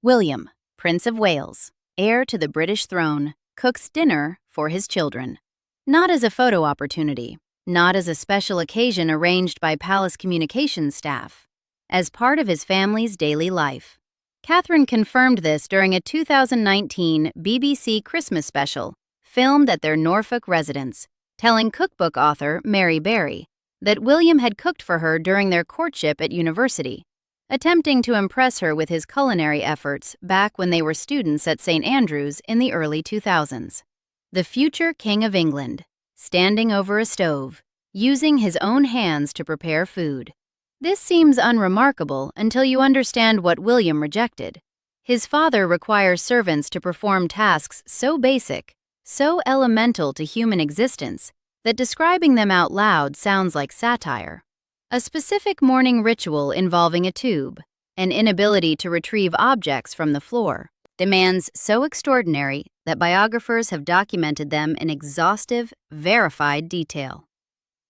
William, Prince of Wales, heir to the British throne, cooks dinner for his children. Not as a photo opportunity, not as a special occasion arranged by palace communications staff, as part of his family's daily life. Catherine confirmed this during a 2019 BBC Christmas special filmed at their Norfolk residence, telling cookbook author Mary Berry that William had cooked for her during their courtship at university, attempting to impress her with his culinary efforts back when they were students at St. Andrews in the early 2000s. The future King of England, standing over a stove, using his own hands to prepare food. This seems unremarkable until you understand what William rejected. His father requires servants to perform tasks so basic, so elemental to human existence, that describing them out loud sounds like satire. A specific morning ritual involving a tube, an inability to retrieve objects from the floor, demands so extraordinary that biographers have documented them in exhaustive, verified detail.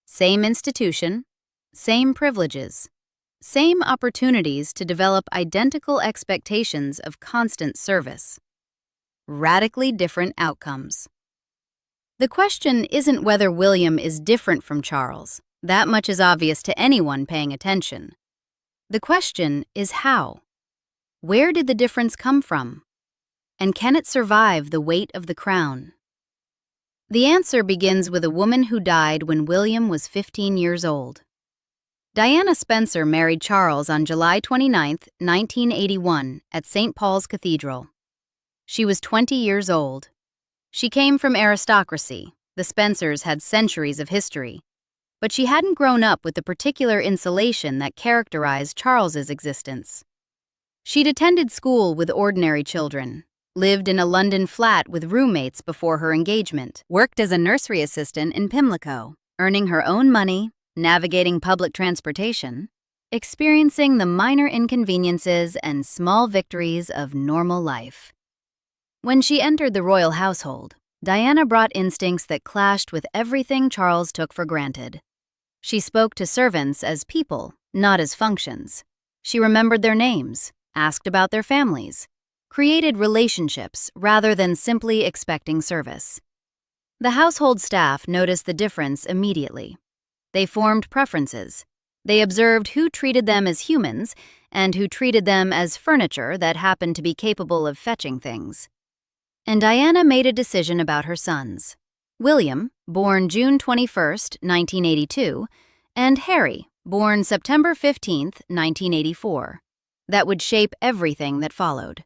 Same institution, same privileges, same opportunities to develop identical expectations of constant service. Radically different outcomes. The question isn't whether William is different from Charles. That much is obvious to anyone paying attention. The question is how. Where did the difference come from? And can it survive the weight of the crown? The answer begins with a woman who died when William was 15 years old. Diana Spencer married Charles on July 29, 1981, at St. Paul's Cathedral. She was 20 years old. She came from aristocracy. The Spencers had centuries of history. But she hadn't grown up with the particular insulation that characterized Charles's existence. She'd attended school with ordinary children, lived in a London flat with roommates before her engagement, worked as a nursery assistant in Pimlico, earning her own money, navigating public transportation, experiencing the minor inconveniences and small victories of normal life. When she entered the royal household, Diana brought instincts that clashed with everything Charles took for granted. She spoke to servants as people, not as functions. She remembered their names, asked about their families, created relationships rather than simply expecting service. The household staff noticed the difference immediately. They formed preferences. They observed who treated them as humans and who treated them as furniture that happened to be capable of fetching things. And Diana made a decision about her sons. William, born June 21, 1982, and Harry, born September 15, 1984, that would shape everything that followed.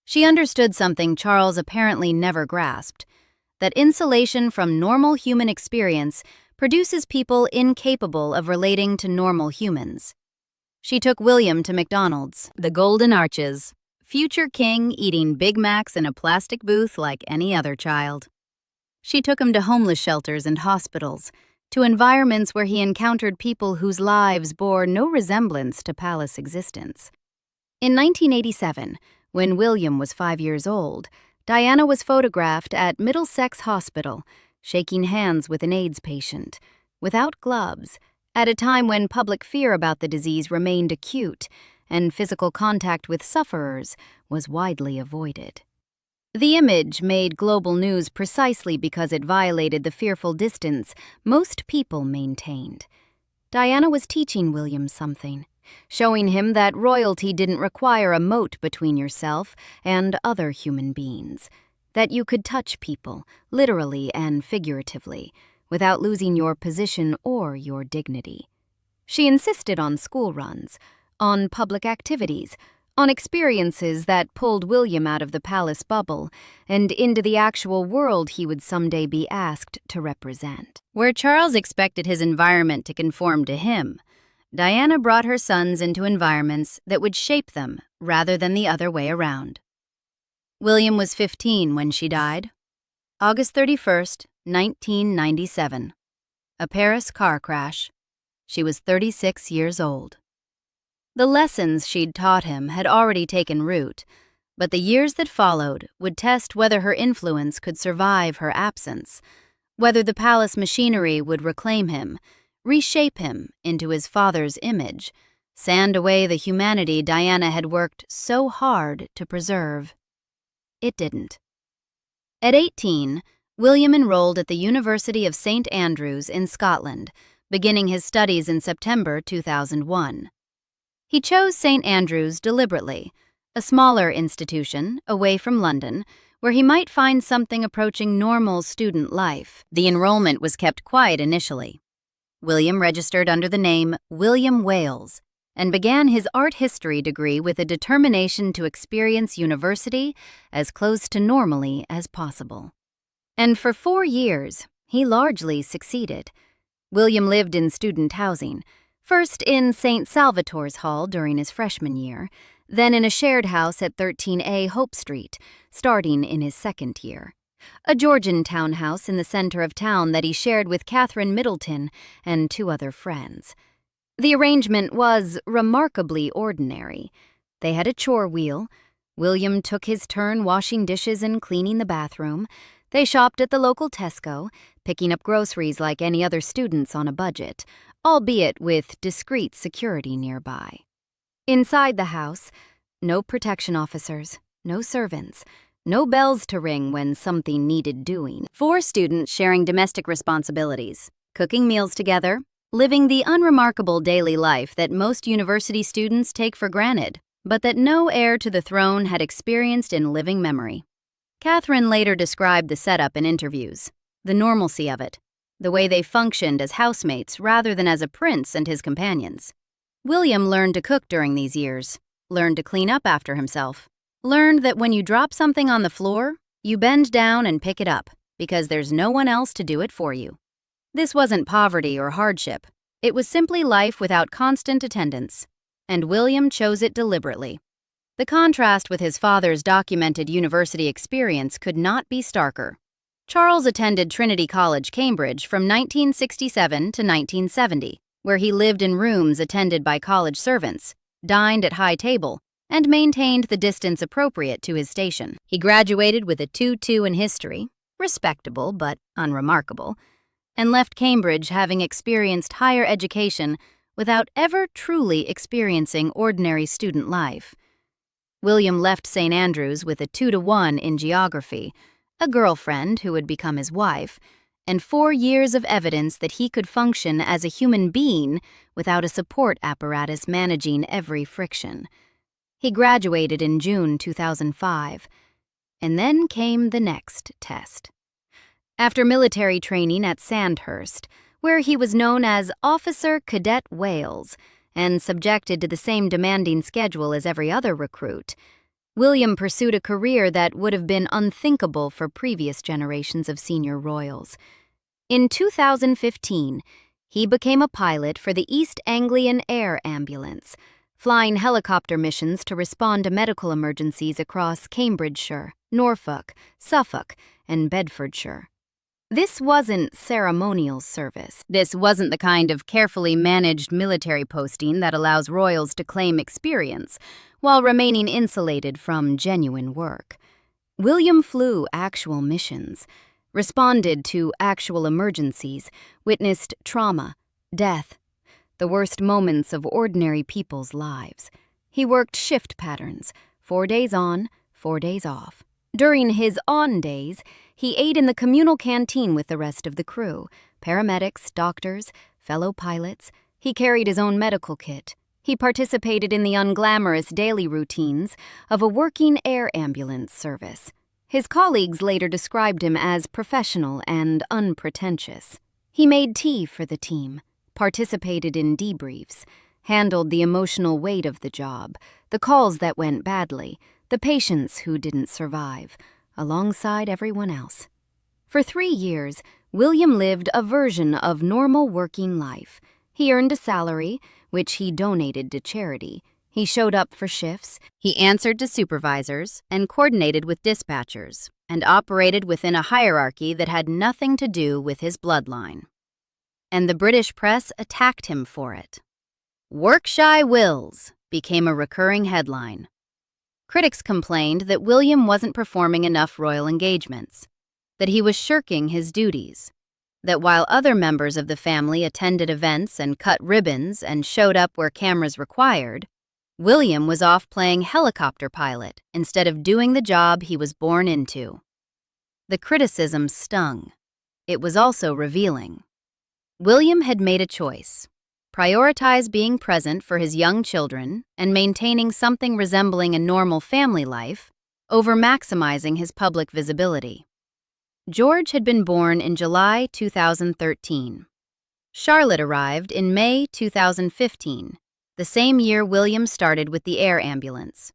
She understood something Charles apparently never grasped, that insulation from normal human experience produces people incapable of relating to normal humans. She took William to McDonald's, the Golden Arches, future king eating Big Macs in a plastic booth like any other child. She took him to homeless shelters and hospitals, to environments where he encountered people whose lives bore no resemblance to palace existence. In 1987, when William was 5 years old, Diana was photographed at Middlesex Hospital, shaking hands with an AIDS patient, without gloves, at a time when public fear about the disease remained acute and physical contact with sufferers was widely avoided. The image made global news precisely because it violated the fearful distance most people maintained. Diana was teaching William something, showing him that royalty didn't require a moat between yourself and other human beings, that you could touch people, literally and figuratively, without losing your position or your dignity. She insisted on school runs, on public activities, on experiences that pulled William out of the palace bubble and into the actual world he would someday be asked to represent. Where Charles expected his environment to conform to him, Diana brought her sons into environments that would shape them rather than the other way around. William was 15 when she died. August 31, 1997. A Paris car crash. She was 36 years old. The lessons she'd taught him had already taken root, but the years that followed would test whether her influence could survive her absence, whether the palace machinery would reclaim him, reshape him into his father's image, sand away the humanity Diana had worked so hard to preserve. It didn't. At 18, William enrolled at the University of St. Andrews in Scotland, beginning his studies in September 2001. He chose St. Andrews deliberately, a smaller institution away from London, where he might find something approaching normal student life. The enrollment was kept quiet initially. William registered under the name William Wales and began his art history degree with a determination to experience university as close to normally as possible. And for 4 years, he largely succeeded. William lived in student housing, first in St. Salvator's Hall during his freshman year, then in a shared house at 13A Hope Street, starting in his second year. A Georgian townhouse in the center of town that he shared with Catherine Middleton and 2 other friends. The arrangement was remarkably ordinary. They had a chore wheel. William took his turn washing dishes and cleaning the bathroom. They shopped at the local Tesco, picking up groceries like any other students on a budget, albeit with discreet security nearby. Inside the house, no protection officers, no servants, no bells to ring when something needed doing. 4 students sharing domestic responsibilities, cooking meals together, living the unremarkable daily life that most university students take for granted, but that no heir to the throne had experienced in living memory. Catherine later described the setup in interviews, the normalcy of it, the way they functioned as housemates rather than as a prince and his companions. William learned to cook during these years, learned to clean up after himself, learned that when you drop something on the floor, you bend down and pick it up because there's no one else to do it for you. This wasn't poverty or hardship. It was simply life without constant attendance, and William chose it deliberately. The contrast with his father's documented university experience could not be starker. Charles attended Trinity College, Cambridge from 1967 to 1970, where he lived in rooms attended by college servants, dined at high table, and maintained the distance appropriate to his station. He graduated with a 2.2 in history, respectable but unremarkable, and left Cambridge having experienced higher education without ever truly experiencing ordinary student life. William left St. Andrews with a 2-1 in geography, a girlfriend who would become his wife, and 4 years of evidence that he could function as a human being without a support apparatus managing every friction. He graduated in June 2005, and then came the next test. After military training at Sandhurst, where he was known as Officer Cadet Wales and subjected to the same demanding schedule as every other recruit, William pursued a career that would have been unthinkable for previous generations of senior royals. In 2015, he became a pilot for the East Anglian Air Ambulance, flying helicopter missions to respond to medical emergencies across Cambridgeshire, Norfolk, Suffolk, and Bedfordshire. This wasn't ceremonial service. This wasn't the kind of carefully managed military posting that allows royals to claim experience while remaining insulated from genuine work. William flew actual missions, responded to actual emergencies, witnessed trauma, death, the worst moments of ordinary people's lives. He worked shift patterns, 4 days on, 4 days off. During his on days, he ate in the communal canteen with the rest of the crew, paramedics, doctors, fellow pilots. He carried his own medical kit. He participated in the unglamorous daily routines of a working air ambulance service. His colleagues later described him as professional and unpretentious. He made tea for the team, participated in debriefs, handled the emotional weight of the job, the calls that went badly, the patients who didn't survive, alongside everyone else. For 3 years, William lived a version of normal working life. He earned a salary, which he donated to charity. He showed up for shifts. He answered to supervisors and coordinated with dispatchers and operated within a hierarchy that had nothing to do with his bloodline. And the British press attacked him for it. "Work-shy Wills" became a recurring headline. Critics complained that William wasn't performing enough royal engagements, that he was shirking his duties. that while other members of the family attended events and cut ribbons and showed up where cameras required, William was off playing helicopter pilot instead of doing the job he was born into. The criticism stung. It was also revealing. William had made a choice: prioritize being present for his young children and maintaining something resembling a normal family life over maximizing his public visibility. George had been born in July 2013. Charlotte arrived in May 2015, the same year William started with the air ambulance.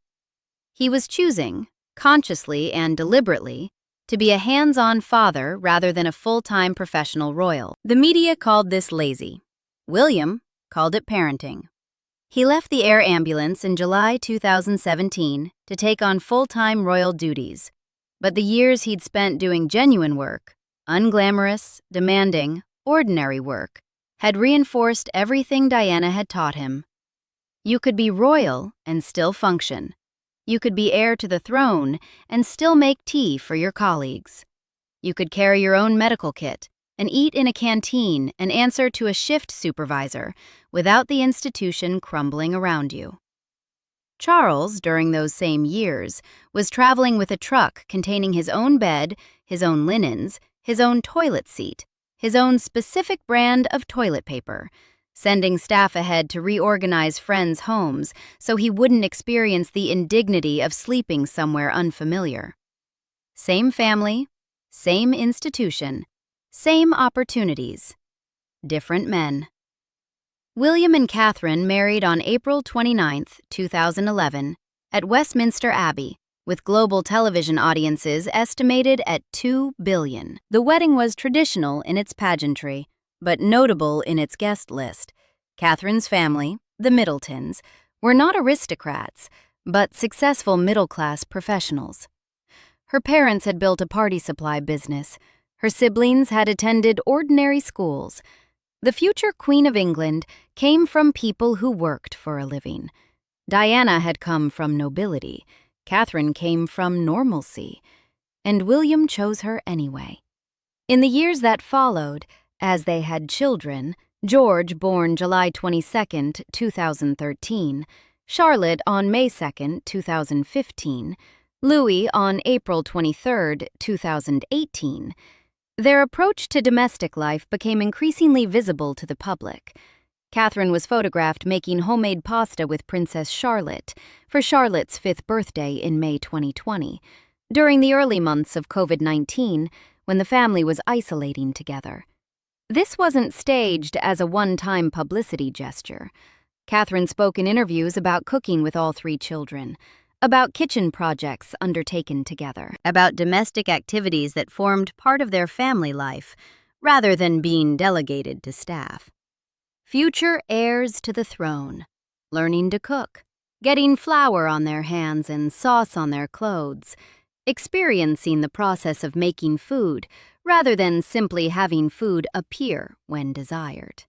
He was choosing, consciously and deliberately, to be a hands-on father rather than a full-time professional royal. The media called this lazy. William called it parenting. He left the air ambulance in July 2017 to take on full-time royal duties, but the years he'd spent doing genuine work, unglamorous, demanding, ordinary work, had reinforced everything Diana had taught him. You could be royal and still function. You could be heir to the throne and still make tea for your colleagues. You could carry your own medical kit and eat in a canteen and answer to a shift supervisor without the institution crumbling around you. Charles, during those same years, was traveling with a truck containing his own bed, his own linens, his own toilet seat, his own specific brand of toilet paper, sending staff ahead to reorganize friends' homes so he wouldn't experience the indignity of sleeping somewhere unfamiliar. Same family, same institution, same opportunities, different men. William and Catherine married on April 29, 2011, at Westminster Abbey, with global television audiences estimated at 2 billion. The wedding was traditional in its pageantry, but notable in its guest list. Catherine's family, the Middletons, were not aristocrats, but successful middle-class professionals. Her parents had built a party supply business. Her siblings had attended ordinary schools. The future Queen of England came from people who worked for a living. Diana had come from nobility. Catherine came from normalcy. And William chose her anyway. In the years that followed, as they had children, George, born July 22, 2013, Charlotte on May 2, 2015, Louis on April 23, 2018, their approach to domestic life became increasingly visible to the public. Catherine was photographed making homemade pasta with Princess Charlotte for Charlotte's 5th birthday in May 2020, during the early months of COVID-19, when the family was isolating together. This wasn't staged as a one-time publicity gesture. Catherine spoke in interviews about cooking with all 3 children, about kitchen projects undertaken together, about domestic activities that formed part of their family life, rather than being delegated to staff. Future heirs to the throne, learning to cook, getting flour on their hands and sauce on their clothes, experiencing the process of making food, rather than simply having food appear when desired.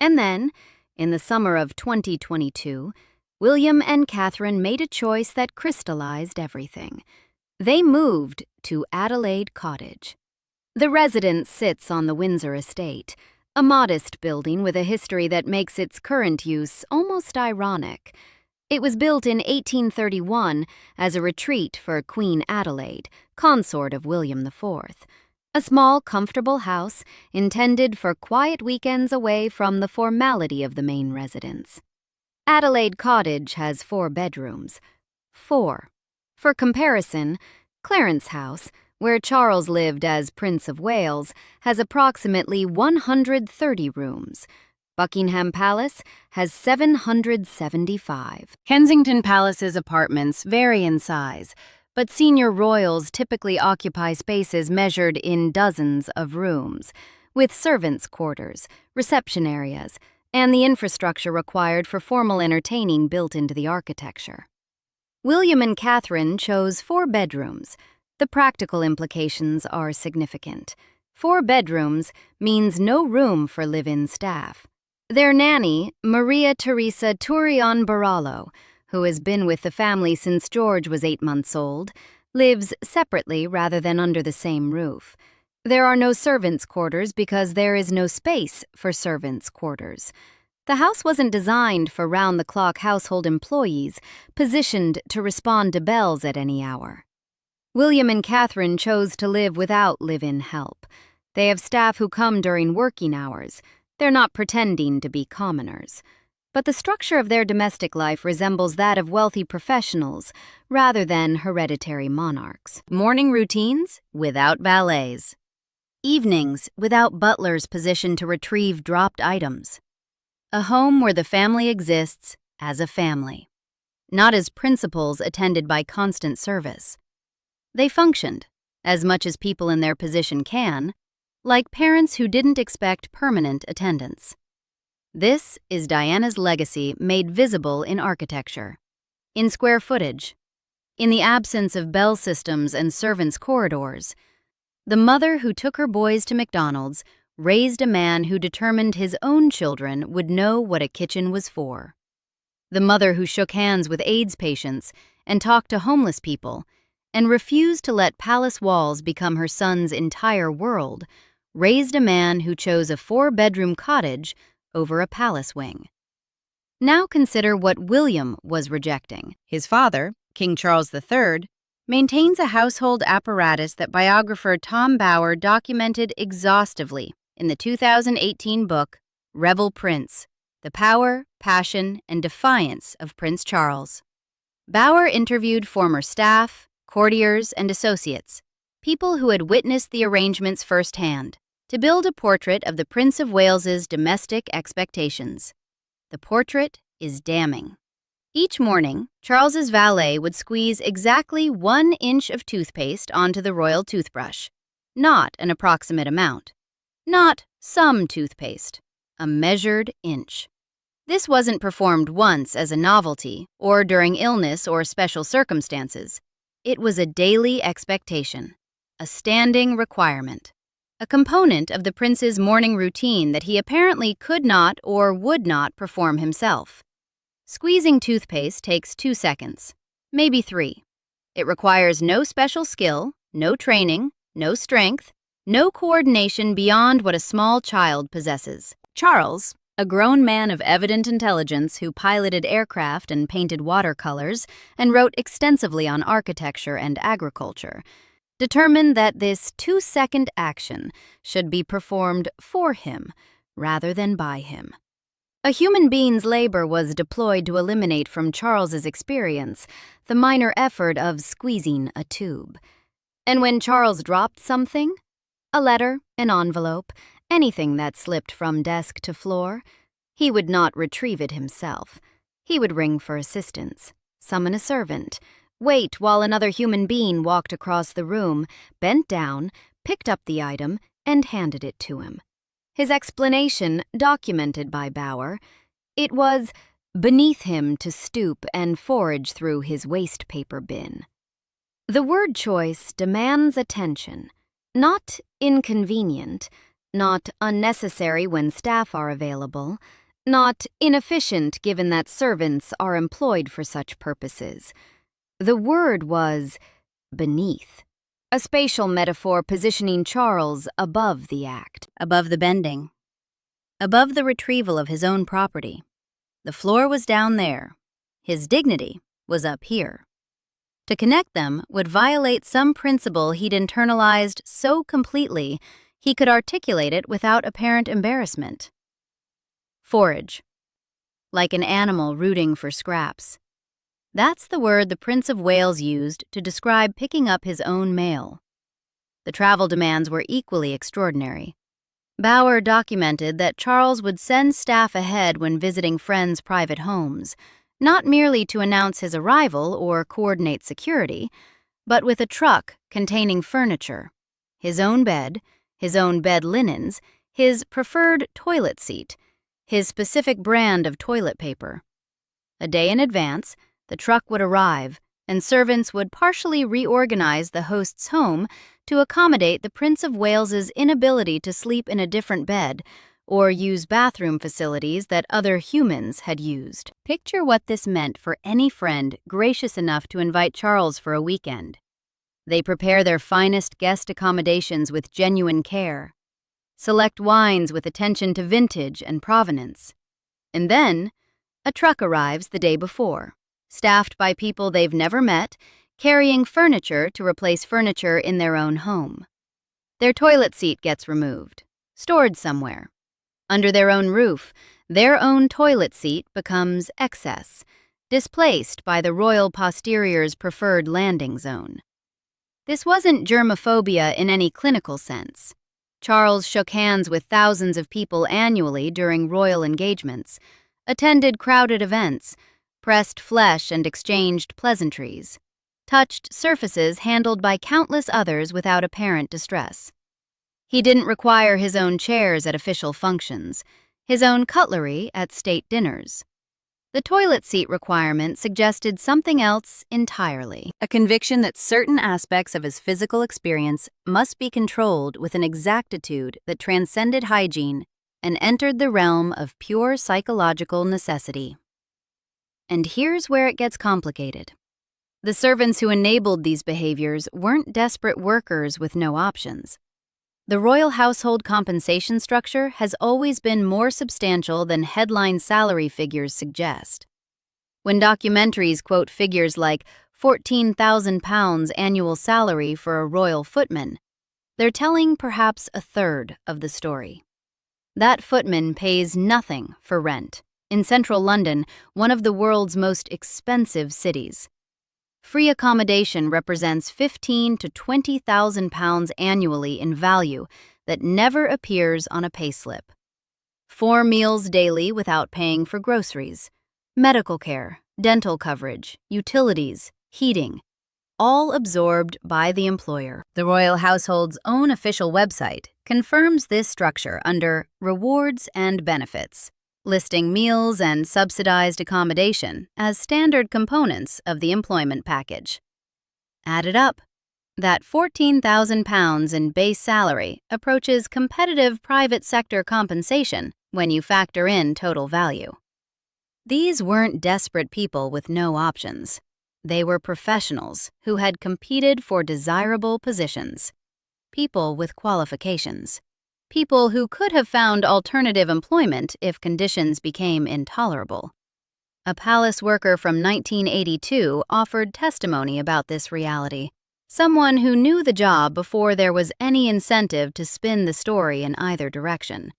And then, in the summer of 2022, William and Catherine made a choice that crystallized everything. They moved to Adelaide Cottage. The residence sits on the Windsor estate, a modest building with a history that makes its current use almost ironic. It was built in 1831 as a retreat for Queen Adelaide, consort of William IV. A small, comfortable house intended for quiet weekends away from the formality of the main residence. Adelaide Cottage has 4 bedrooms. 4. For comparison, Clarence House, where Charles lived as Prince of Wales, has approximately 130 rooms. Buckingham Palace has 775. Kensington Palace's apartments vary in size, but senior royals typically occupy spaces measured in dozens of rooms, with servants' quarters, reception areas, and the infrastructure required for formal entertaining built into the architecture. William and Catherine chose 4 bedrooms. The practical implications are significant. 4 bedrooms means no room for live-in staff. Their nanny, Maria Teresa Turion Barallo, who has been with the family since George was 8 months old, lives separately rather than under the same roof. There are no servants' quarters because there is no space for servants' quarters. The house wasn't designed for round-the-clock household employees positioned to respond to bells at any hour. William and Catherine chose to live without live-in help. They have staff who come during working hours. They're not pretending to be commoners. But the structure of their domestic life resembles that of wealthy professionals rather than hereditary monarchs. Morning routines without valets. Evenings without butlers positioned to retrieve dropped items. A home where the family exists as a family, not as principals attended by constant service. They functioned, as much as people in their position can, like parents who didn't expect permanent attendance. This is Diana's legacy made visible in architecture, in square footage, in the absence of bell systems and servants' corridors. The mother who took her boys to McDonald's raised a man who determined his own children would know what a kitchen was for. The mother who shook hands with AIDS patients and talked to homeless people and refused to let palace walls become her son's entire world raised a man who chose a 4-bedroom cottage over a palace wing. Now consider what William was rejecting. His father, King Charles III, maintains a household apparatus that biographer Tom Bower documented exhaustively in the 2018 book, Rebel Prince: The Power, Passion, and Defiance of Prince Charles. Bower interviewed former staff, courtiers, and associates, people who had witnessed the arrangements firsthand, to build a portrait of the Prince of Wales's domestic expectations. The portrait is damning. Each morning, Charles's valet would squeeze exactly 1 inch of toothpaste onto the royal toothbrush, not an approximate amount, not some toothpaste, a measured inch. This wasn't performed once as a novelty or during illness or special circumstances. It was a daily expectation, a standing requirement, a component of the prince's morning routine that he apparently could not or would not perform himself. Squeezing toothpaste takes 2 seconds, maybe 3. It requires no special skill, no training, no strength, no coordination beyond what a small child possesses. Charles, a grown man of evident intelligence who piloted aircraft and painted watercolors and wrote extensively on architecture and agriculture, determined that this 2-second action should be performed for him rather than by him. A human being's labor was deployed to eliminate from Charles's experience the minor effort of squeezing a tube. And when Charles dropped something, a letter, an envelope, anything that slipped from desk to floor, he would not retrieve it himself. He would ring for assistance, summon a servant, wait while another human being walked across the room, bent down, picked up the item, and handed it to him. His explanation, documented by Bower, it was beneath him to stoop and forage through his waste paper bin. The word choice demands attention, not inconvenient, not unnecessary when staff are available, not inefficient given that servants are employed for such purposes. The word was beneath, a spatial metaphor positioning Charles above the act, above the bending, above the retrieval of his own property. The floor was down there. His dignity was up here. To connect them would violate some principle he'd internalized so completely he could articulate it without apparent embarrassment. Forage. Like an animal rooting for scraps. That's the word the Prince of Wales used to describe picking up his own mail. The travel demands were equally extraordinary. Bower documented that Charles would send staff ahead when visiting friends' private homes, not merely to announce his arrival or coordinate security, but with a truck containing furniture, his own bed linens, his preferred toilet seat, his specific brand of toilet paper. A day in advance, the truck would arrive, and servants would partially reorganize the host's home to accommodate the Prince of Wales's inability to sleep in a different bed or use bathroom facilities that other humans had used. Picture what this meant for any friend gracious enough to invite Charles for a weekend. They prepare their finest guest accommodations with genuine care, select wines with attention to vintage and provenance. And then, a truck arrives the day before, staffed by people they've never met, carrying furniture to replace furniture in their own home. Their toilet seat gets removed, stored somewhere. Under their own roof, their own toilet seat becomes excess, displaced by the royal posterior's preferred landing zone. This wasn't germophobia in any clinical sense. Charles shook hands with thousands of people annually during royal engagements, attended crowded events, pressed flesh and exchanged pleasantries, touched surfaces handled by countless others without apparent distress. He didn't require his own chairs at official functions, his own cutlery at state dinners. The toilet seat requirement suggested something else entirely, a conviction that certain aspects of his physical experience must be controlled with an exactitude that transcended hygiene and entered the realm of pure psychological necessity. And here's where it gets complicated. The servants who enabled these behaviors weren't desperate workers with no options. The royal household compensation structure has always been more substantial than headline salary figures suggest. When documentaries quote figures like £14,000 annual salary for a royal footman, they're telling perhaps a third of the story. That footman pays nothing for rent in central London, one of the world's most expensive cities. Free accommodation represents £15,000 to £20,000 annually in value that never appears on a payslip. 4 meals daily without paying for groceries, medical care, dental coverage, utilities, heating, all absorbed by the employer. The royal household's own official website confirms this structure under Rewards and Benefits, listing meals and subsidized accommodation as standard components of the employment package. Added up, that £14,000 in base salary approaches competitive private sector compensation when you factor in total value. These weren't desperate people with no options. They were professionals who had competed for desirable positions, people with qualifications. People who could have found alternative employment if conditions became intolerable. A palace worker from 1982 offered testimony about this reality, someone who knew the job before there was any incentive to spin the story in either direction.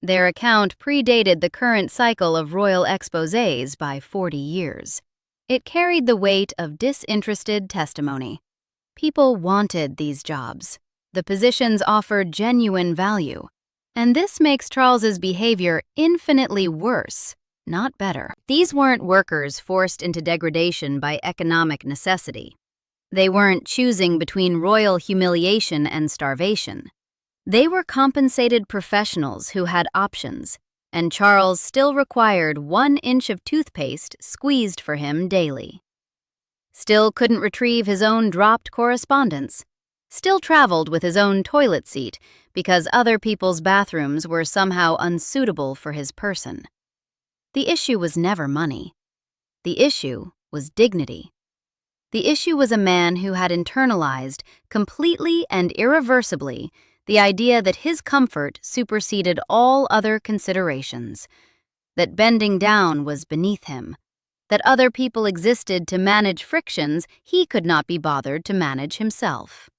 Their account predated the current cycle of royal exposés by 40 years. It carried the weight of disinterested testimony. People wanted these jobs. The positions offered genuine value, and this makes Charles's behavior infinitely worse, not better. These weren't workers forced into degradation by economic necessity. They weren't choosing between royal humiliation and starvation. They were compensated professionals who had options, and Charles still required 1 inch of toothpaste squeezed for him daily. Still couldn't retrieve his own dropped correspondence. Still traveled with his own toilet seat because other people's bathrooms were somehow unsuitable for his person. The issue was never money. The issue was dignity. The issue was a man who had internalized, completely and irreversibly, the idea that his comfort superseded all other considerations, that bending down was beneath him, that other people existed to manage frictions he could not be bothered to manage himself.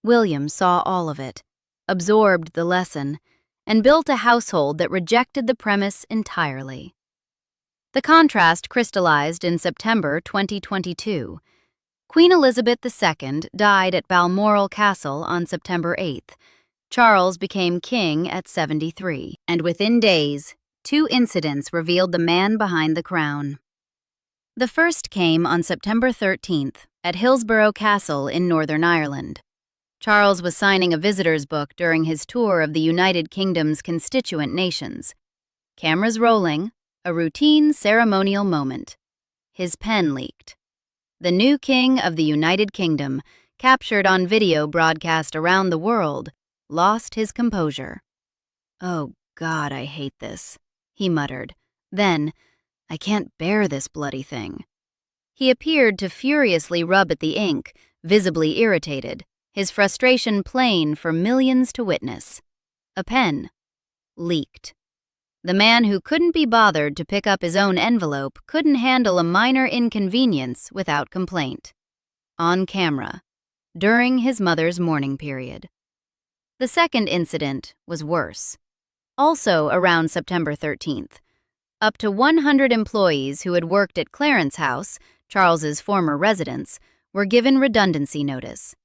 William saw all of it, absorbed the lesson, and built a household that rejected the premise entirely. The contrast crystallized in September 2022. Queen Elizabeth II died at Balmoral Castle on September 8th. Charles became king at 73, and within days, 2 incidents revealed the man behind the crown. The first came on September 13th at Hillsborough Castle in Northern Ireland. Charles was signing a visitor's book during his tour of the United Kingdom's constituent nations. Cameras rolling, a routine ceremonial moment. His pen leaked. The new king of the United Kingdom, captured on video broadcast around the world, lost his composure. "Oh God, I hate this," he muttered. Then, "I can't bear this bloody thing." He appeared to furiously rub at the ink, visibly irritated, his frustration plain for millions to witness. A pen. Leaked. The man who couldn't be bothered to pick up his own envelope couldn't handle a minor inconvenience without complaint. On camera. During his mother's mourning period. The second incident was worse. Also around September 13th. Up to 100 employees who had worked at Clarence House, Charles's former residence, were given redundancy notice.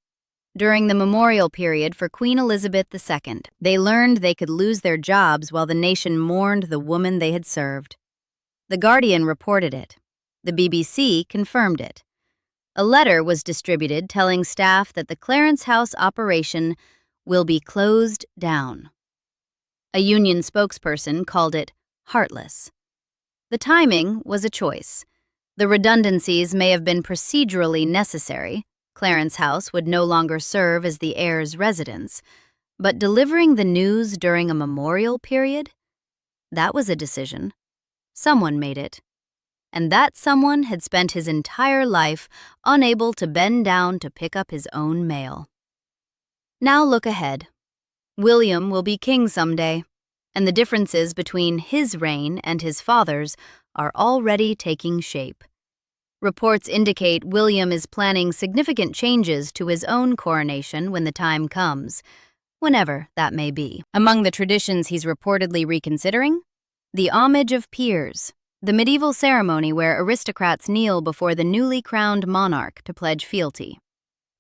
During the memorial period for Queen Elizabeth II, they learned they could lose their jobs while the nation mourned the woman they had served. The Guardian reported it. The BBC confirmed it. A letter was distributed telling staff that the Clarence House operation will be closed down. A union spokesperson called it heartless. The timing was a choice. The redundancies may have been procedurally necessary. Clarence House would no longer serve as the heir's residence. But delivering the news during a memorial period? That was a decision. Someone made it. And that someone had spent his entire life unable to bend down to pick up his own mail. Now look ahead. William will be king someday, and the differences between his reign and his father's are already taking shape. Reports indicate William is planning significant changes to his own coronation when the time comes, whenever that may be. Among the traditions he's reportedly reconsidering? The homage of peers, the medieval ceremony where aristocrats kneel before the newly crowned monarch to pledge fealty.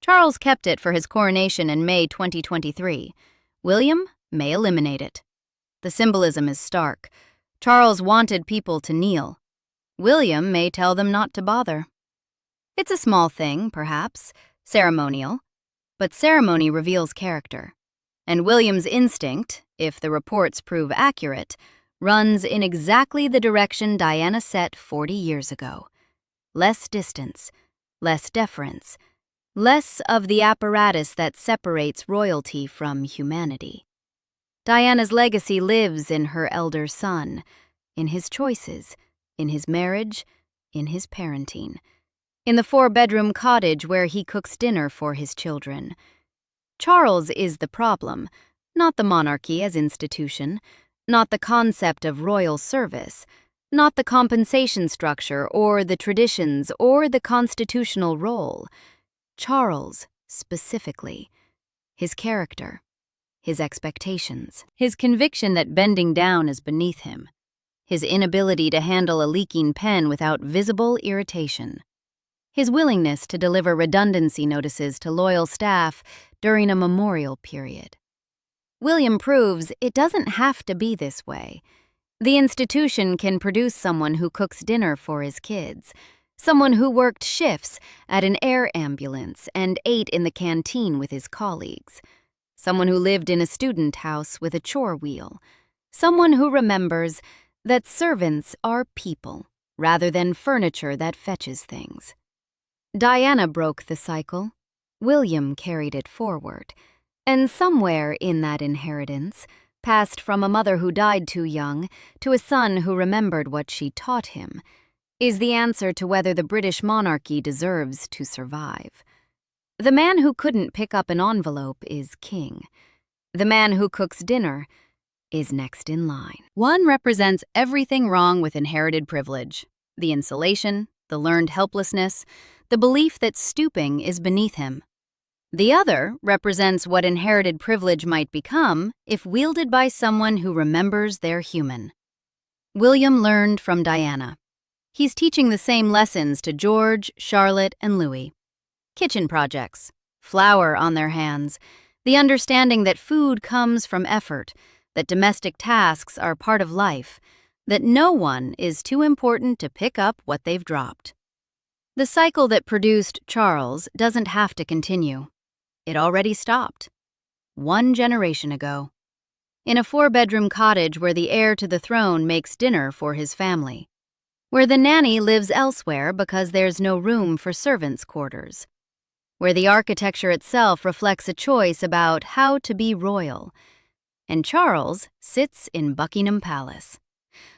Charles kept it for his coronation in May 2023. William may eliminate it. The symbolism is stark. Charles wanted people to kneel. William may tell them not to bother. It's a small thing, perhaps, ceremonial, but ceremony reveals character. And William's instinct, if the reports prove accurate, runs in exactly the direction Diana set 40 years ago. Less distance, less deference, less of the apparatus that separates royalty from humanity. Diana's legacy lives in her elder son, in his choices, in his marriage, in his parenting, in the 4-bedroom cottage where he cooks dinner for his children. Charles is the problem, not the monarchy as institution, not the concept of royal service, not the compensation structure or the traditions or the constitutional role. Charles, specifically, his character, his expectations, his conviction that bending down is beneath him, his inability to handle a leaking pen without visible irritation, his willingness to deliver redundancy notices to loyal staff during a memorial period. William proves it doesn't have to be this way. The institution can produce someone who cooks dinner for his kids, someone who worked shifts at an air ambulance and ate in the canteen with his colleagues, someone who lived in a student house with a chore wheel, someone who remembers that servants are people rather than furniture that fetches things. Diana broke the cycle. William carried it forward. And somewhere in that inheritance, passed from a mother who died too young to a son who remembered what she taught him, is the answer to whether the British monarchy deserves to survive. The man who couldn't pick up an envelope is king. The man who cooks dinner is next in line. One represents everything wrong with inherited privilege: the insulation, the learned helplessness, the belief that stooping is beneath him. The other represents what inherited privilege might become if wielded by someone who remembers they're human. William learned from Diana. He's teaching the same lessons to George, Charlotte, and Louis. Kitchen projects, flour on their hands, the understanding that food comes from effort, that domestic tasks are part of life, that no one is too important to pick up what they've dropped. The cycle that produced Charles doesn't have to continue. It already stopped. 1 generation ago. In a 4-bedroom cottage where the heir to the throne makes dinner for his family. Where the nanny lives elsewhere because there's no room for servants' quarters. Where the architecture itself reflects a choice about how to be royal. And Charles sits in Buckingham Palace,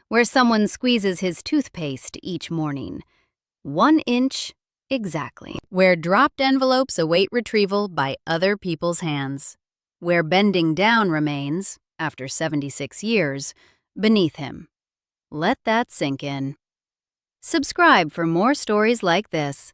where someone squeezes his toothpaste each morning. 1 inch Exactly. Where dropped envelopes await retrieval by other people's hands. Where bending down remains, after 76 years, beneath him. Let that sink in. Subscribe for more stories like this.